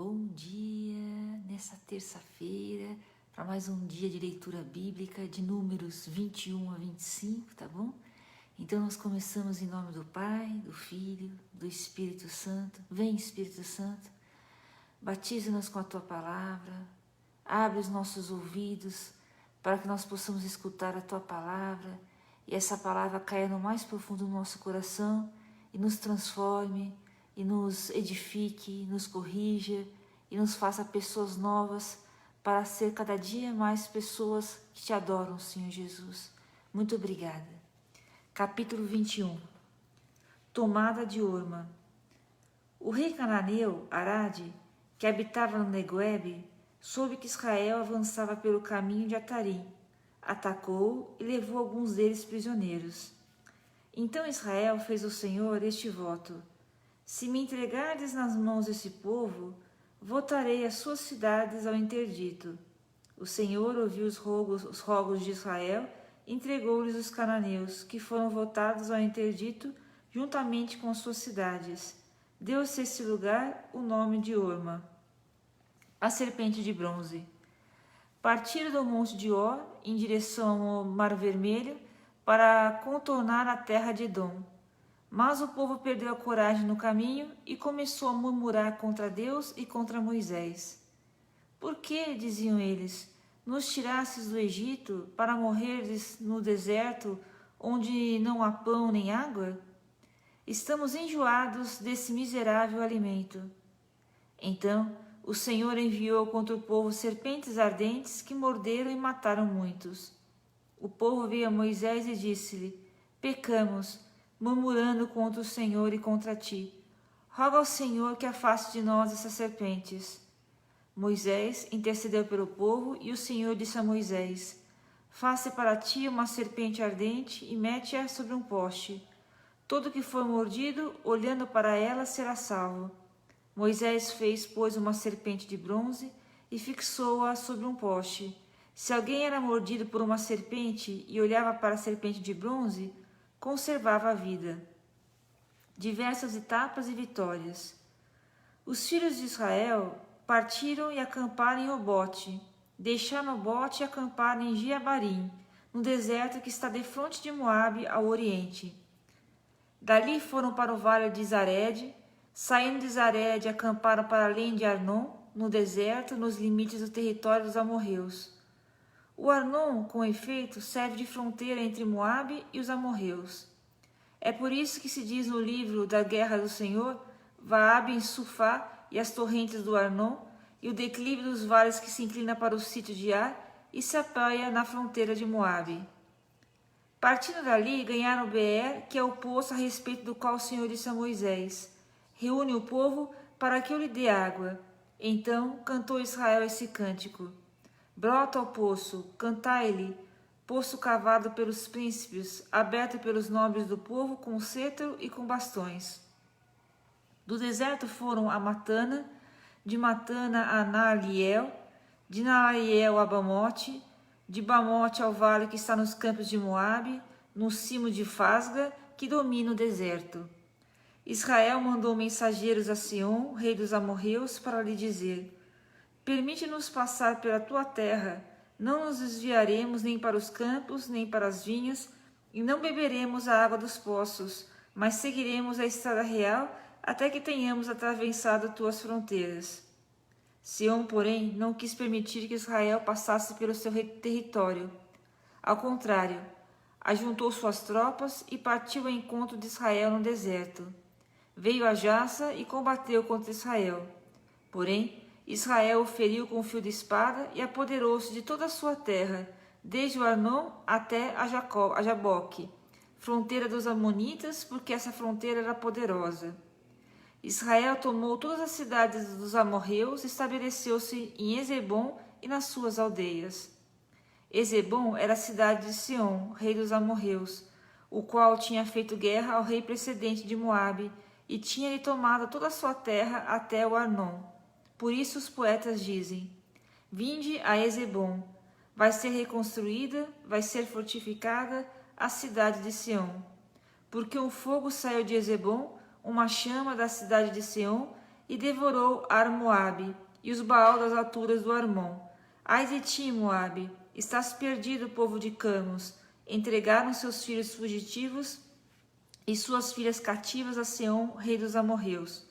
Bom dia nessa terça-feira para mais um dia de leitura bíblica de Números 21 a 25, tá bom? Então nós começamos em nome do Pai, do Filho, do Espírito Santo. Vem, Espírito Santo, batiza-nos com a Tua palavra, abre os nossos ouvidos para que nós possamos escutar a Tua palavra e essa palavra caia no mais profundo do nosso coração e nos transforme, e nos edifique, nos corrija e nos faça pessoas novas para ser cada dia mais pessoas que te adoram, Senhor Jesus. Muito obrigada. Capítulo 21. Tomada de Orma. O rei cananeu, Arade, que habitava no Neguebe, soube que Israel avançava pelo caminho de Atarim, atacou e levou alguns deles prisioneiros. Então Israel fez ao Senhor este voto: se me entregardes nas mãos desse povo, votarei as suas cidades ao interdito. O Senhor ouviu os rogos de Israel e entregou-lhes os cananeus, que foram votados ao interdito juntamente com as suas cidades. Deu-se a esse lugar o nome de Orma. A serpente de bronze. Partiram do monte de Or em direção ao Mar Vermelho para contornar a terra de Edom. Mas o povo perdeu a coragem no caminho e começou a murmurar contra Deus e contra Moisés. Por que, diziam eles, nos tirastes do Egito para morreres no deserto, onde não há pão nem água? Estamos enjoados desse miserável alimento. Então o Senhor enviou contra o povo serpentes ardentes que morderam e mataram muitos. O povo veio a Moisés e disse-lhe: pecamos, murmurando contra o Senhor e contra ti. Roga ao Senhor que afaste de nós essas serpentes. Moisés intercedeu pelo povo e o Senhor disse a Moisés: faça para ti uma serpente ardente e mete-a sobre um poste. Todo que for mordido, olhando para ela, será salvo. Moisés fez, pois, uma serpente de bronze e fixou-a sobre um poste. Se alguém era mordido por uma serpente e olhava para a serpente de bronze, conservava a vida. Diversas etapas e vitórias. Os filhos de Israel partiram e acamparam em Obote, deixaram Obote e acamparam em Giabarim, no deserto que está defronte de Moabe, ao oriente. Dali foram para o vale de Zared, saindo de Zared acamparam para além de Arnon, no deserto, nos limites do território dos amorreus. O Arnon, com efeito, serve de fronteira entre Moabe e os amorreus. É por isso que se diz no livro da Guerra do Senhor, Vaabe em Sufá e as torrentes do Arnon, e o declive dos vales que se inclina para o sítio de Ar e se apoia na fronteira de Moabe. Partindo dali, ganharam Beer, que é o poço a respeito do qual o Senhor disse a Moisés: reúne o povo para que eu lhe dê água. Então cantou Israel esse cântico: brota ao poço, cantai-lhe, poço cavado pelos príncipes, aberto pelos nobres do povo com cetro e com bastões. Do deserto foram a Matana, de Matana a Naaliel, de Naaliel a Bamote, de Bamote ao vale que está nos campos de Moabe, no cimo de Fasga, que domina o deserto. Israel mandou mensageiros a Sion, rei dos amorreus, para lhe dizer: permite-nos passar pela tua terra, não nos desviaremos nem para os campos, nem para as vinhas, e não beberemos a água dos poços, mas seguiremos a estrada real até que tenhamos atravessado tuas fronteiras. Sião, porém, não quis permitir que Israel passasse pelo seu território. Ao contrário, ajuntou suas tropas e partiu ao encontro de Israel no deserto. Veio a Jaça e combateu contra Israel. Porém, Israel o feriu com fio de espada e apoderou-se de toda a sua terra, desde o Arnon até a Jaboque, fronteira dos Amonitas, porque essa fronteira era poderosa. Israel tomou todas as cidades dos amorreus e estabeleceu-se em Ezebom e nas suas aldeias. Ezebom era a cidade de Sion, rei dos amorreus, o qual tinha feito guerra ao rei precedente de Moabe e tinha-lhe tomado toda a sua terra até o Arnon. Por isso os poetas dizem: vinde a Ezebom, vai ser reconstruída, vai ser fortificada a cidade de Sião. Porque um fogo saiu de Ezebom, uma chama da cidade de Sião, e devorou Ar-Moabe e os Baal das alturas do Armon. Ai de ti, Moabe, estás perdido, povo de Camos. Entregaram seus filhos fugitivos e suas filhas cativas a Seom, rei dos amorreus.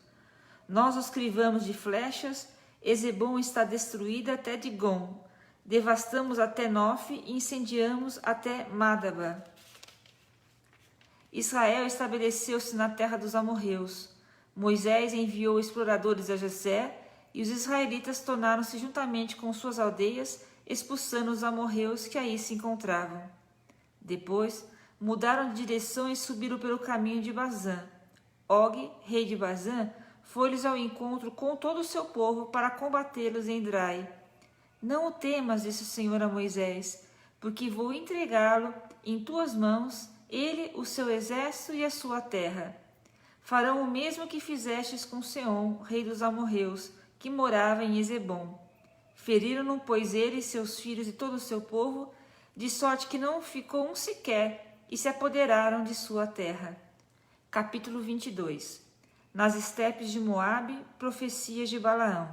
Nós os crivamos de flechas, Ezebom está destruída até Digon. Devastamos até Nof e incendiamos até Madaba. Israel estabeleceu-se na terra dos amorreus. Moisés enviou exploradores a Jessé, e os israelitas tornaram-se juntamente com suas aldeias, expulsando os amorreus que aí se encontravam. Depois, mudaram de direção e subiram pelo caminho de Bazã. Og, rei de Bazã, foi-lhes ao encontro com todo o seu povo para combatê-los em Edrei. Não o temas, disse o Senhor a Moisés, porque vou entregá-lo em tuas mãos, ele, o seu exército e a sua terra. Farão o mesmo que fizestes com Seom, rei dos amorreus, que morava em Ezebom. Feriram-no, pois, ele, seus filhos e todo o seu povo, de sorte que não ficou um sequer, e se apoderaram de sua terra. Capítulo 22. Nas estepes de Moabe, profecias de Balaão.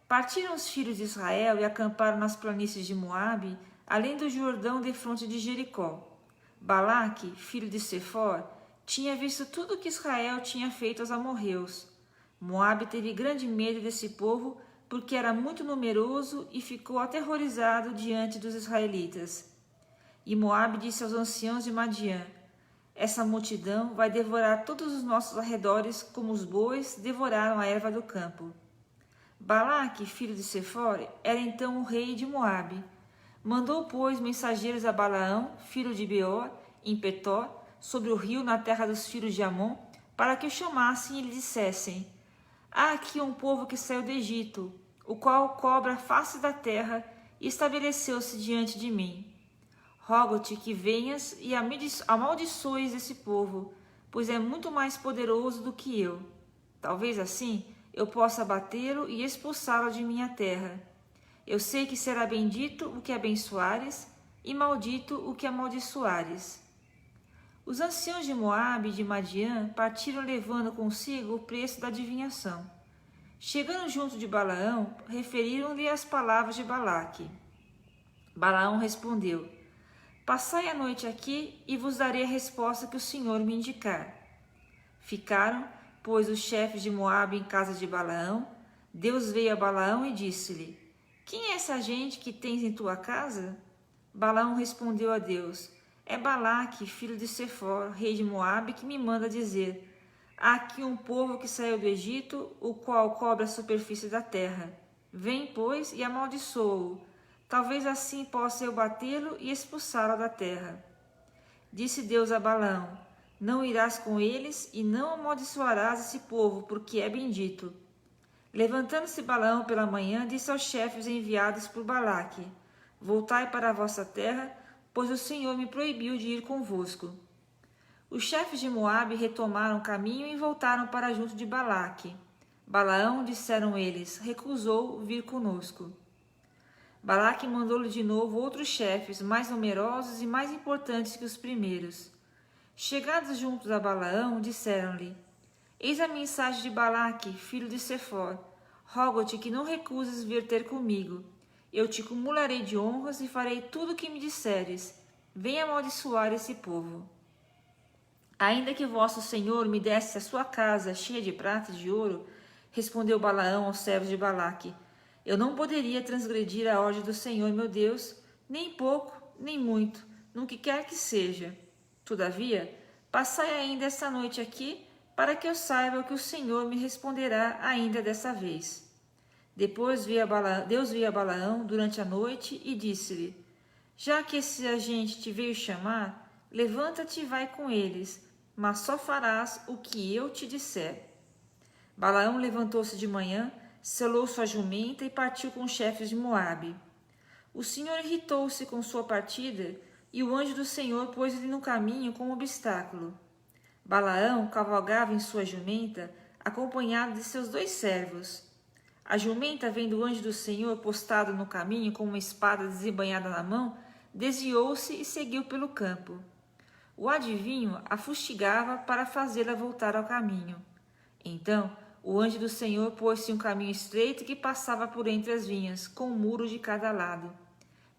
Partiram os filhos de Israel e acamparam nas planícies de Moabe, além do Jordão defronte de Jericó. Balaque, filho de Sefor, tinha visto tudo o que Israel tinha feito aos amorreus. Moabe teve grande medo desse povo, porque era muito numeroso e ficou aterrorizado diante dos israelitas. E Moabe disse aos anciãos de Madiã: essa multidão vai devorar todos os nossos arredores, como os bois devoraram a erva do campo. Balaque, filho de Sefor, era então o rei de Moabe. Mandou, pois, mensageiros a Balaão, filho de Beor, em Petor, sobre o rio na terra dos filhos de Amon, para que o chamassem e lhe dissessem: há aqui um povo que saiu do Egito, o qual cobra a face da terra e estabeleceu-se diante de mim. Rogo-te que venhas e amaldiçoes esse povo, pois é muito mais poderoso do que eu. Talvez assim eu possa abatê-lo e expulsá-lo de minha terra. Eu sei que será bendito o que abençoares e maldito o que amaldiçoares. Os anciãos de Moabe e de Madiã partiram levando consigo o preço da adivinhação. Chegando junto de Balaão, referiram-lhe as palavras de Balaque. Balaão respondeu: passai a noite aqui e vos darei a resposta que o Senhor me indicar. Ficaram, pois, os chefes de Moabe em casa de Balaão. Deus veio a Balaão e disse-lhe: quem é essa gente que tens em tua casa? Balaão respondeu a Deus: é Balaque, filho de Sefor, rei de Moabe, que me manda dizer: há aqui um povo que saiu do Egito, o qual cobre a superfície da terra. Vem, pois, e amaldiçoa-o. Talvez assim possa eu batê-lo e expulsá-lo da terra. Disse Deus a Balaão: não irás com eles e não amaldiçoarás esse povo, porque é bendito. Levantando-se Balaão pela manhã, disse aos chefes enviados por Balaque: voltai para a vossa terra, pois o Senhor me proibiu de ir convosco. Os chefes de Moabe retomaram o caminho e voltaram para junto de Balaque. Balaão, disseram eles, recusou vir conosco. Balaque mandou-lhe de novo outros chefes, mais numerosos e mais importantes que os primeiros. Chegados juntos a Balaão, disseram-lhe: eis a mensagem de Balaque, filho de Sefor. Rogo-te que não recuses vir ter comigo. Eu te cumularei de honras e farei tudo o que me disseres. Venha amaldiçoar esse povo. Ainda que vosso Senhor me desse a sua casa cheia de prata e de ouro, respondeu Balaão aos servos de Balaque, eu não poderia transgredir a ordem do Senhor meu Deus, nem pouco, nem muito, no que quer que seja. Todavia, passai ainda esta noite aqui, para que eu saiba que o Senhor me responderá ainda dessa vez. Depois Deus veio a Balaão durante a noite e disse-lhe: já que esse agente te veio chamar, levanta-te e vai com eles, mas só farás o que eu te disser. Balaão levantou-se de manhã, selou sua jumenta e partiu com os chefes de Moabe. O Senhor irritou-se com sua partida, e o anjo do Senhor pôs-lhe no caminho como obstáculo. Balaão cavalgava em sua jumenta, acompanhado de seus 2 servos. A jumenta, vendo o anjo do Senhor postado no caminho com uma espada desembainhada na mão, desviou-se e seguiu pelo campo. O adivinho a fustigava para fazê-la voltar ao caminho. Então o anjo do Senhor pôs-se um caminho estreito que passava por entre as vinhas, com um muro de cada lado.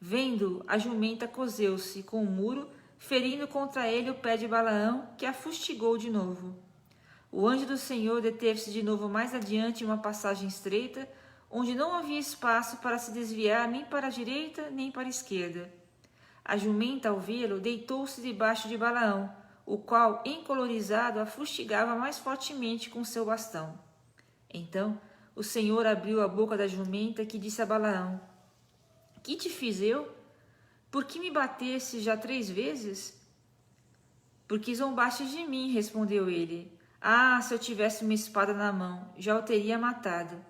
Vendo, a jumenta coseu-se com o muro, ferindo contra ele o pé de Balaão, que a fustigou de novo. O anjo do Senhor deteve-se de novo mais adiante em uma passagem estreita, onde não havia espaço para se desviar nem para a direita nem para a esquerda. A jumenta, ao vê-lo, deitou-se debaixo de Balaão, o qual, encolorizado, a fustigava mais fortemente com seu bastão. Então o Senhor abriu a boca da jumenta, que disse a Balaão: Que te fiz eu? Por que me bateste já 3 vezes? Porque zombaste de mim, respondeu ele. Ah, se eu tivesse uma espada na mão, já o teria matado.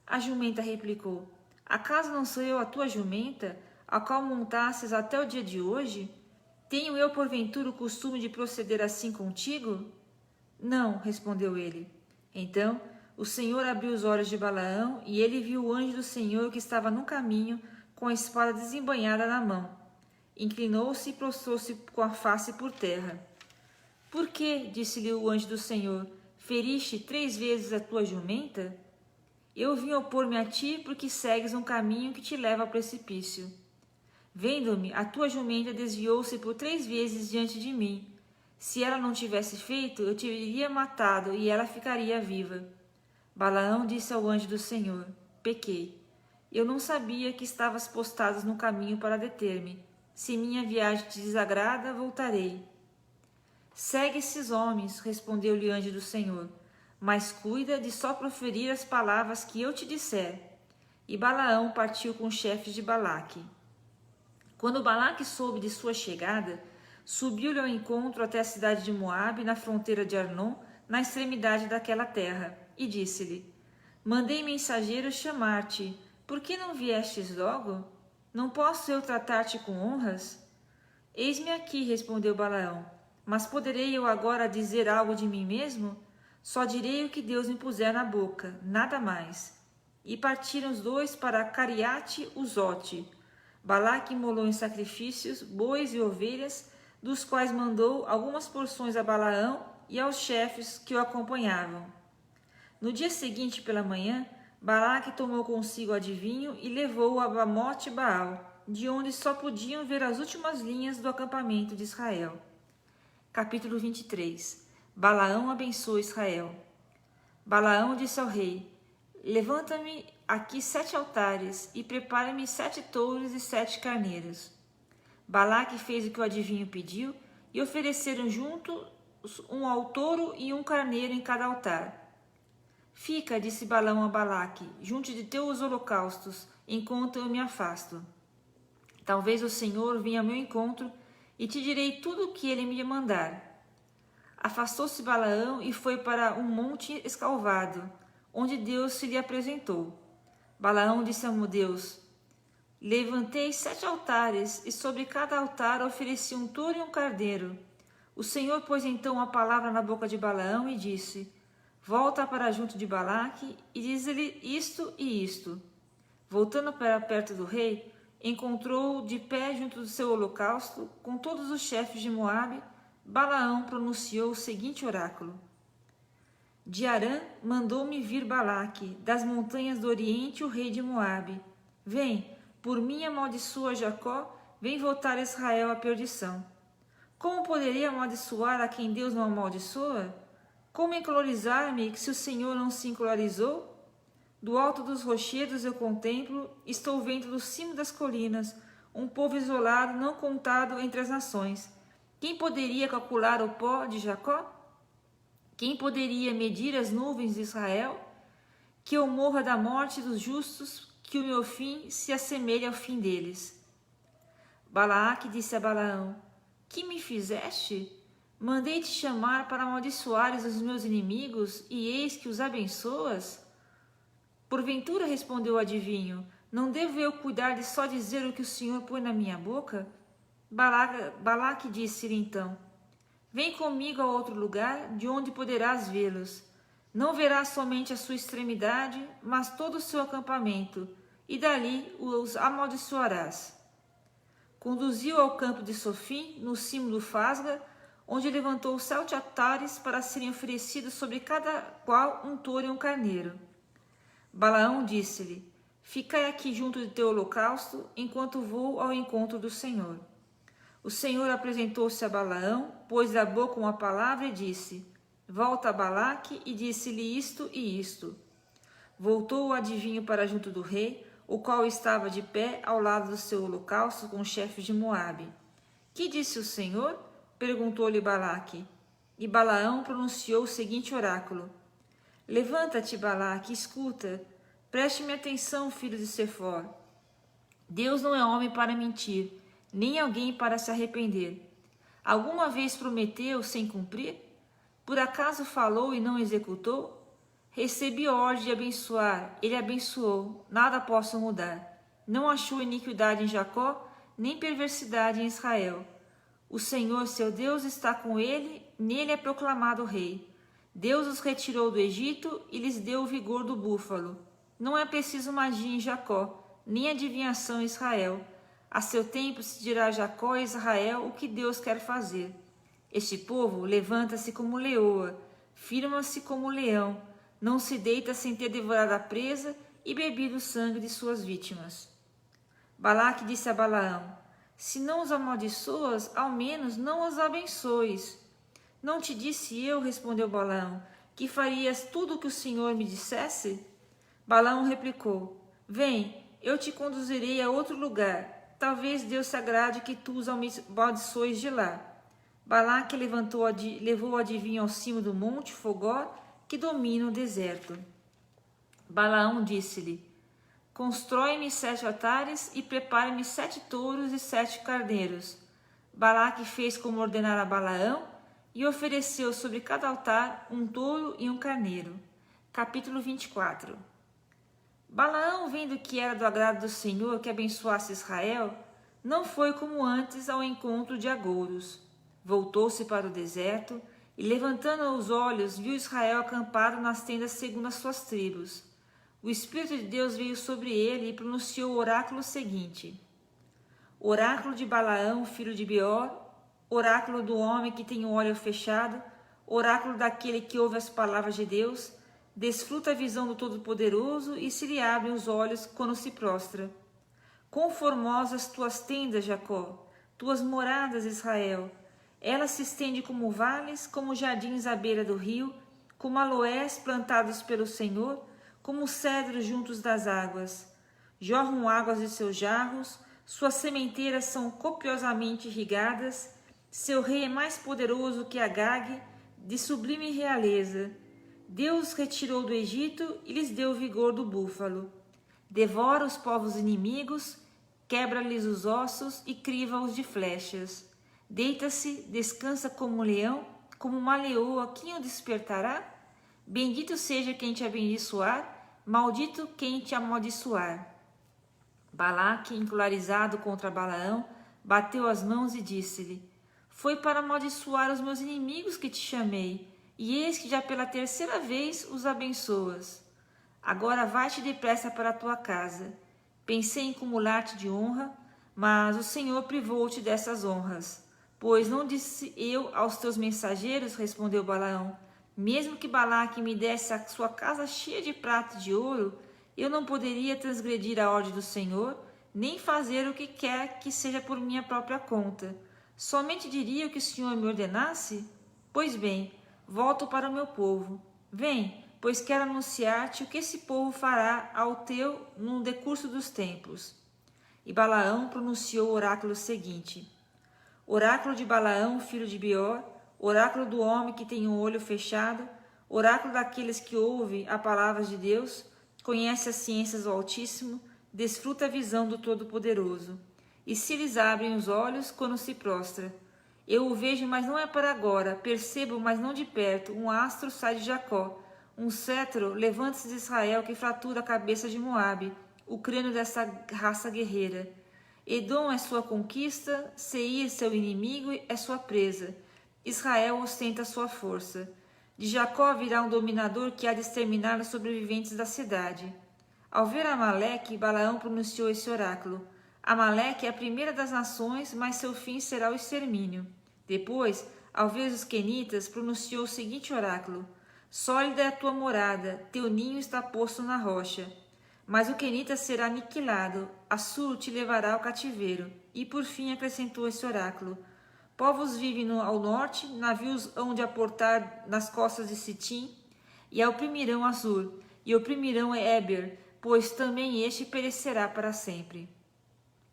A jumenta replicou: Acaso não sou eu a tua jumenta, a qual montasses até o dia de hoje? Tenho eu porventura o costume de proceder assim contigo? Não, respondeu ele. Então o Senhor abriu os olhos de Balaão, e ele viu o anjo do Senhor que estava no caminho, com a espada desembainhada na mão. Inclinou-se e prostrou-se com a face por terra. Por que, disse-lhe o anjo do Senhor, feriste 3 vezes a tua jumenta? Eu vim opor-me a ti porque segues um caminho que te leva ao precipício. Vendo-me, a tua jumenta desviou-se por 3 vezes diante de mim. Se ela não tivesse feito, eu te teria matado e ela ficaria viva. Balaão disse ao anjo do Senhor: Pequei. Eu não sabia que estavas postados no caminho para deter-me. Se minha viagem te desagrada, voltarei. Segue esses homens, respondeu-lhe o anjo do Senhor, mas cuida de só proferir as palavras que eu te disser. E Balaão partiu com os chefes de Balaque. Quando Balaque soube de sua chegada, subiu-lhe ao encontro até a cidade de Moabe, na fronteira de Arnon, na extremidade daquela terra, e disse-lhe: Mandei mensageiros chamar-te. Por que não viestes logo? Não posso eu tratar-te com honras? Eis-me aqui, respondeu Balaão. Mas poderei eu agora dizer algo de mim mesmo? Só direi o que Deus me puser na boca, nada mais. E partiram os dois para Cariate-Uzote. Balaque imolou em sacrifícios bois e ovelhas, dos quais mandou algumas porções a Balaão e aos chefes que o acompanhavam. No dia seguinte, pela manhã, Balaque tomou consigo o adivinho e levou-o a Bamote Baal, de onde só podiam ver as últimas linhas do acampamento de Israel. Capítulo 23. Balaão abençoa Israel. Balaão disse ao rei: Levanta-me aqui 7 altares e prepara-me 7 touros e 7 carneiros. Balaque fez o que o adivinho pediu e ofereceram juntos um ao touro e um carneiro em cada altar. Fica, disse Balaão a Balaque, junto de teus holocaustos, enquanto eu me afasto. Talvez o Senhor venha ao meu encontro e te direi tudo o que ele me mandar. Afastou-se Balaão e foi para um monte escalvado, onde Deus se lhe apresentou. Balaão disse ao Deus: Levantei 7 altares, e sobre cada altar ofereci um touro e um carneiro. O Senhor pôs então a palavra na boca de Balaão e disse: Volta para junto de Balaque e diz-lhe isto e isto. Voltando para perto do rei, encontrou-o de pé junto do seu holocausto, com todos os chefes de Moabe. Balaão pronunciou o seguinte oráculo: De Arã mandou-me vir Balaque, das montanhas do Oriente, o rei de Moabe. Vem, por mim amaldiçoa Jacó, vem voltar Israel à perdição. Como poderia amaldiçoar a quem Deus não amaldiçoa? Como encolorizar-me se o Senhor não se encolorizou? Do alto dos rochedos eu contemplo, estou vendo do cimo das colinas, um povo isolado, não contado entre as nações. Quem poderia calcular o pó de Jacó? Quem poderia medir as nuvens de Israel? Que eu morra da morte dos justos, que o meu fim se assemelhe ao fim deles. Balaque disse a Balaão: Que me fizeste? Mandei-te chamar para amaldiçoares os meus inimigos, e eis que os abençoas? Porventura, respondeu o adivinho, não devo eu cuidar de só dizer o que o Senhor põe na minha boca? Balaque disse-lhe então: Vem comigo a outro lugar, de onde poderás vê-los. Não verás somente a sua extremidade, mas todo o seu acampamento, e dali os amaldiçoarás. Conduziu ao campo de Sofim, no cimo do Fasga, onde levantou 7 altares para serem oferecidos sobre cada qual um touro e um carneiro. Balaão disse-lhe: ficai aqui junto de teu holocausto, enquanto vou ao encontro do Senhor. O Senhor apresentou-se a Balaão, pôs-lhe a boca uma palavra e disse: volta a Balaque, e disse-lhe isto e isto. Voltou o adivinho para junto do rei, o qual estava de pé ao lado do seu holocausto com os chefes de Moabe. Que disse o Senhor? Perguntou-lhe Balaque. E Balaão pronunciou o seguinte oráculo: levanta-te, Balaque, escuta, preste-me atenção, filho de Sefor. Deus não é homem para mentir, nem alguém para se arrepender. Alguma vez prometeu sem cumprir? Por acaso falou e não executou? Recebi ordem de abençoar, ele abençoou, nada posso mudar. Não achou iniquidade em Jacó, nem perversidade em Israel. O Senhor, seu Deus, está com ele, nele é proclamado rei. Deus os retirou do Egito e lhes deu o vigor do búfalo. Não é preciso magia em Jacó, nem adivinhação em Israel. A seu tempo se dirá a Jacó e Israel o que Deus quer fazer. Este povo levanta-se como leoa, firma-se como leão, não se deita sem ter devorado a presa e bebido o sangue de suas vítimas. Balaque disse a Balaão: se não os amaldiçoas, ao menos não os abençoes. Não te disse eu, respondeu Balaão, que farias tudo o que o Senhor me dissesse? Balaão replicou: vem, eu te conduzirei a outro lugar. Talvez Deus se agrade que tu os amaldiçoes de lá. Balaque levou o adivinho ao cimo do monte Fogó, que domina o deserto. Balaão disse-lhe: constrói-me 7 altares e prepare-me 7 touros e 7 carneiros. Balaque fez como ordenara Balaão e ofereceu sobre cada altar um touro e um carneiro. Capítulo 24. Balaão, vendo que era do agrado do Senhor que abençoasse Israel, não foi como antes ao encontro de agouros. Voltou-se para o deserto e, levantando os olhos, viu Israel acampado nas tendas segundo as suas tribos. O Espírito de Deus veio sobre ele e pronunciou o oráculo seguinte: oráculo de Balaão, filho de Beor, oráculo do homem que tem o olho fechado, oráculo daquele que ouve as palavras de Deus, desfruta a visão do Todo-Poderoso e se lhe abrem os olhos quando se prostra. Quão formosas tuas tendas, Jacó, tuas moradas, Israel! Elas se estendem como vales, como jardins à beira do rio, como aloés plantados pelo Senhor, como cedros juntos das águas. Jorram águas de seus jarros, suas sementeiras são copiosamente irrigadas, seu rei é mais poderoso que Agag, de sublime realeza. Deus os retirou do Egito e lhes deu o vigor do búfalo. Devora os povos inimigos, quebra-lhes os ossos e criva-os de flechas. Deita-se, descansa como um leão, como uma leoa, quem o despertará? Bendito seja quem te abençoar, maldito quem te amaldiçoar. Balaque, encolarizado contra Balaão, bateu as mãos e disse-lhe: foi para amaldiçoar os meus inimigos que te chamei, e eis que já pela 3ª vez os abençoas. Agora vai-te depressa para a tua casa. Pensei em cumular-te de honra, mas o Senhor privou-te dessas honras. Pois não disse eu aos teus mensageiros, respondeu Balaão, mesmo que Balaque me desse a sua casa cheia de prata e de ouro, eu não poderia transgredir a ordem do Senhor, nem fazer o que quer que seja por minha própria conta. Somente diria o que o Senhor me ordenasse? Pois bem, volto para o meu povo. Vem, pois quero anunciar-te o que esse povo fará ao teu no decurso dos tempos. E Balaão pronunciou o oráculo seguinte: oráculo de Balaão, filho de Beor, oráculo do homem que tem um olho fechado, oráculo daqueles que ouvem a palavra de Deus, conhece as ciências do Altíssimo, desfruta a visão do Todo-Poderoso. E se lhes abrem os olhos quando se prostra. Eu o vejo, mas não é para agora, percebo, mas não de perto, um astro sai de Jacó, um cetro levanta-se de Israel que fratura a cabeça de Moabe, o crânio dessa raça guerreira. Edom é sua conquista, Seir, seu inimigo, é sua presa. Israel ostenta sua força. De Jacó virá um dominador que há de exterminar os sobreviventes da cidade. Ao ver Amaleque, Balaão pronunciou esse oráculo: Amaleque é a primeira das nações, mas seu fim será o extermínio. Depois, ao ver os quenitas, pronunciou o seguinte oráculo: sólida é a tua morada, teu ninho está posto na rocha. Mas o quenita será aniquilado, Assur te levará ao cativeiro. E por fim acrescentou esse oráculo: povos vivem ao norte, navios hão de aportar nas costas de Sitim, e oprimirão Assur, e oprimirão Éber, pois também este perecerá para sempre.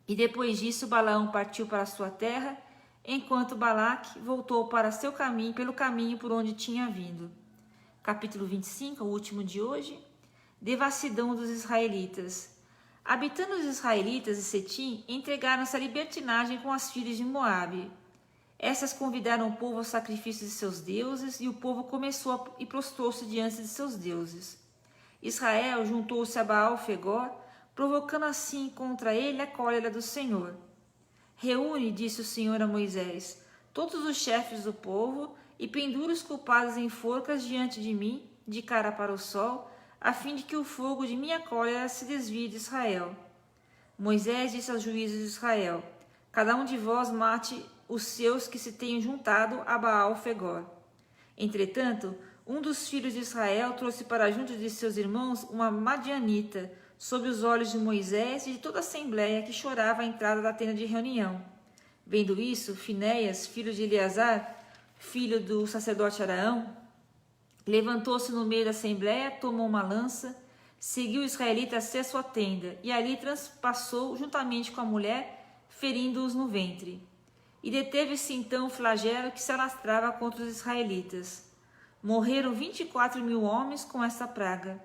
E depois disso Balaão partiu para a sua terra, enquanto Balaque voltou para seu caminho, pelo caminho por onde tinha vindo. Capítulo 25, o último de hoje. Devassidão dos israelitas. Habitando os israelitas de Setim, entregaram-se à libertinagem com as filhas de Moabe. Essas convidaram o povo ao sacrifício de seus deuses, e o povo começou e prostrou-se diante de seus deuses. Israel juntou-se a Baal-Fegor, provocando assim contra ele a cólera do Senhor. Reúne, disse o Senhor a Moisés, todos os chefes do povo, e pendura os culpados em forcas diante de mim, de cara para o sol, a fim de que o fogo de minha cólera se desvie de Israel. Moisés disse aos juízes de Israel: cada um de vós mate os seus que se tenham juntado a Baal-Fegor. Entretanto, um dos filhos de Israel trouxe para junto de seus irmãos uma madianita, sob os olhos de Moisés e de toda a assembleia que chorava à entrada da tenda de reunião. Vendo isso, Finéias, filho de Eleazar, filho do sacerdote Araão, levantou-se no meio da assembleia, tomou uma lança, seguiu o israelita até sua tenda, e ali transpassou juntamente com a mulher, ferindo-os no ventre. E deteve-se então o flagelo que se alastrava contra os israelitas. Morreram 24.000 homens com essa praga.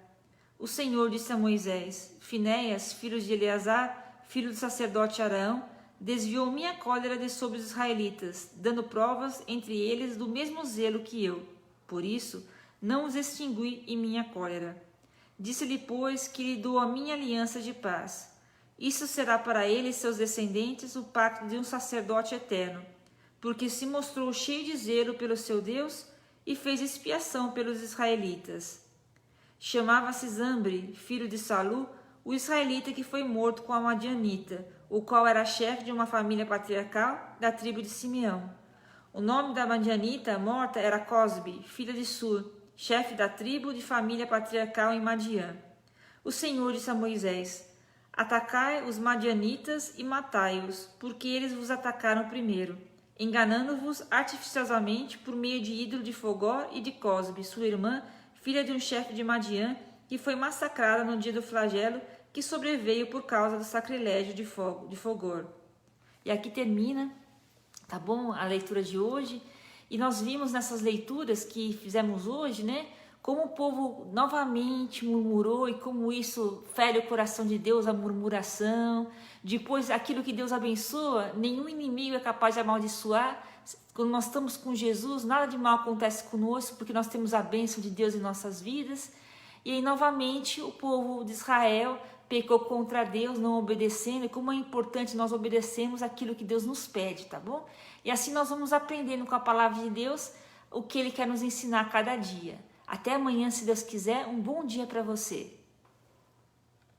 O Senhor disse a Moisés: Finéias, filho de Eleazar, filho do sacerdote Araão, desviou minha cólera de sobre os israelitas, dando provas entre eles do mesmo zelo que eu. Por isso, não os extingui em minha cólera. Disse-lhe, pois, que lhe dou a minha aliança de paz. Isso será para ele e seus descendentes o pacto de um sacerdote eterno, porque se mostrou cheio de zelo pelo seu Deus e fez expiação pelos israelitas. Chamava-se Zambre, filho de Salu, o israelita que foi morto com a madianita, o qual era chefe de uma família patriarcal da tribo de Simeão. O nome da madianita morta era Cosbe, filha de Sur, chefe da tribo de família patriarcal em Madiã. O Senhor disse a Moisés: atacai os madianitas e matai-os, porque eles vos atacaram primeiro, enganando-vos artificiosamente por meio de ídolo de Fogor e de Cosbe, sua irmã, filha de um chefe de Madiã, que foi massacrada no dia do flagelo que sobreveio por causa do sacrilégio de Fogor. E aqui termina, tá bom, a leitura de hoje. E nós vimos nessas leituras que fizemos hoje, né, como o povo novamente murmurou e como isso fere o coração de Deus, a murmuração. Depois, aquilo que Deus abençoa, nenhum inimigo é capaz de amaldiçoar. Quando nós estamos com Jesus, nada de mal acontece conosco, porque nós temos a bênção de Deus em nossas vidas. E aí, novamente, o povo de Israel pecou contra Deus, não obedecendo, e como é importante nós obedecermos aquilo que Deus nos pede, tá bom? E assim nós vamos aprendendo com a palavra de Deus o que Ele quer nos ensinar a cada dia. Até amanhã, se Deus quiser, um bom dia para você.